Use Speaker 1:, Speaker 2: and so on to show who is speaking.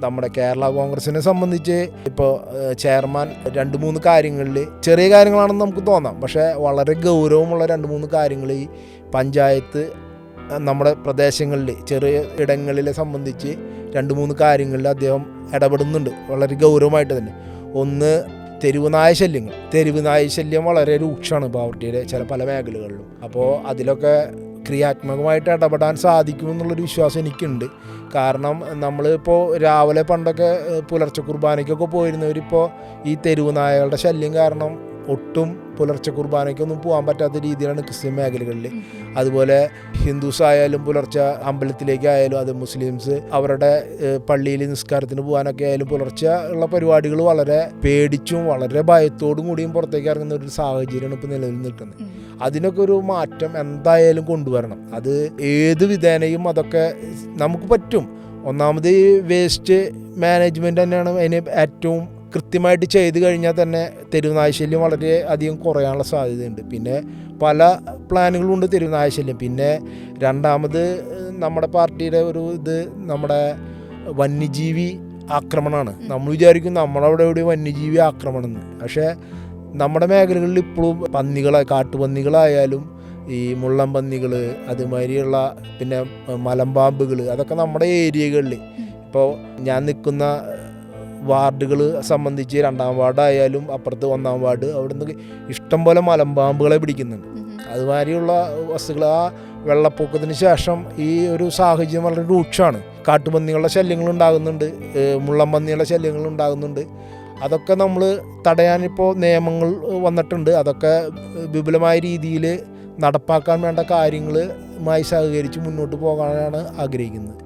Speaker 1: നമ്മുടെ കേരള കോൺഗ്രസിനെ സംബന്ധിച്ച് ഇപ്പോൾ ചെയർമാൻ 2-3 കാര്യങ്ങളിൽ ചെറിയ കാര്യങ്ങളാണെന്ന് നമുക്ക് തോന്നാം, പക്ഷേ വളരെ ഗൗരവമുള്ള 2-3 കാര്യങ്ങൾ ഈ പഞ്ചായത്ത് നമ്മുടെ പ്രദേശങ്ങളിൽ ചെറിയ ഇടങ്ങളിലെ സംബന്ധിച്ച് 2-3 കാര്യങ്ങളിൽ അദ്ദേഹം ഇടപെടുന്നുണ്ട് വളരെ ഗൗരവമായിട്ട് തന്നെ. ഒന്ന്, തെരുവ് നായ ശല്യം വളരെ രൂക്ഷമാണ് പാവർട്ടിയുടെ പല മേഖലകളിലും. അപ്പോൾ അതിലൊക്കെ ക്രിയാത്മകമായിട്ട് ഇടപെടാൻ സാധിക്കുമെന്നുള്ളൊരു വിശ്വാസം എനിക്കുണ്ട്. കാരണം നമ്മളിപ്പോൾ രാവിലെ പണ്ടൊക്കെ പുലർച്ചെ കുർബാനയ്ക്കൊക്കെ പോയിരുന്നവരിപ്പോൾ ഈ തെരുവ് നായകളുടെ ശല്യം കാരണം ഒട്ടും പുലർച്ചെ കുർബാനയ്ക്കൊന്നും പോകാൻ പറ്റാത്ത രീതിയിലാണ് ക്രിസ്ത്യൻ മേഖലകളിൽ. അതുപോലെ ഹിന്ദുസ് ആയാലും പുലർച്ചെ അമ്പലത്തിലേക്കായാലും, അത് മുസ്ലിംസ് അവരുടെ പള്ളിയിൽ നിസ്കാരത്തിന് പോകാനൊക്കെ ആയാലും പുലർച്ചെ ഉള്ള പരിപാടികൾ വളരെ പേടിച്ചും വളരെ ഭയത്തോടും കൂടിയും പുറത്തേക്ക് ഇറങ്ങുന്ന ഒരു സാഹചര്യമാണ് ഇപ്പോൾ നിലവിൽ നിൽക്കുന്നത്. അതിനൊക്കെ ഒരു മാറ്റം എന്തായാലും കൊണ്ടുവരണം. അത് ഏത് വിധേനയും അതൊക്കെ നമുക്ക് പറ്റും. ഒന്നാമത് ഈ വേസ്റ്റ് മാനേജ്മെൻറ്റ് തന്നെയാണ് അതിന് ഏറ്റവും കൃത്യമായിട്ട് ചെയ്ത് കഴിഞ്ഞാൽ തന്നെ തെരുവുനായശല്യം വളരെ അധികം കുറയാനുള്ള സാധ്യതയുണ്ട്. പിന്നെ പല പ്ലാനുകളുണ്ട് തെരുവുനായശല്യം. പിന്നെ രണ്ടാമത് നമ്മുടെ പാർട്ടിയുടെ ഒരു ഇത് നമ്മുടെ വന്യജീവി ആക്രമണമാണ്. നമ്മൾ വിചാരിക്കും നമ്മളവിടെ എവിടെ വന്യജീവി ആക്രമണം എന്ന്. പക്ഷേ നമ്മുടെ മേഖലകളിൽ ഇപ്പോഴും കാട്ടുപന്നികളായാലും ഈ മുള്ളം പന്നികൾ, അതുമാതിരിയുള്ള പിന്നെ മലമ്പാമ്പുകൾ, അതൊക്കെ നമ്മുടെ ഏരിയകളിൽ ഇപ്പോൾ ഞാൻ നിൽക്കുന്ന വാർഡുകൾ സംബന്ധിച്ച് 2-ാം വാർഡായാലും അപ്പുറത്ത് 1-ാം വാർഡ്, അവിടെ നിന്ന് ഇഷ്ടംപോലെ മലമ്പാമ്പുകളെ പിടിക്കുന്നുണ്ട്. അതുമാതിരിയുള്ള വസ്തുക്കൾ ആ വെള്ളപ്പൊക്കത്തിന് ശേഷം ഈ ഒരു സാഹചര്യം വളരെ രൂക്ഷമാണ്. കാട്ടുപന്നികളുടെ ശല്യങ്ങൾ ഉണ്ടാകുന്നുണ്ട്, മുള്ളം പന്നികളുടെ ശല്യങ്ങൾ ഉണ്ടാകുന്നുണ്ട്. അതൊക്കെ നമ്മൾ തടയാനിപ്പോൾ നിയമങ്ങൾ വന്നിട്ടുണ്ട്. അതൊക്കെ വിപുലമായ രീതിയിൽ നടപ്പാക്കാൻ വേണ്ട കാര്യങ്ങളുമായി സഹകരിച്ച് മുന്നോട്ട് പോകാനാണ് ആഗ്രഹിക്കുന്നത്.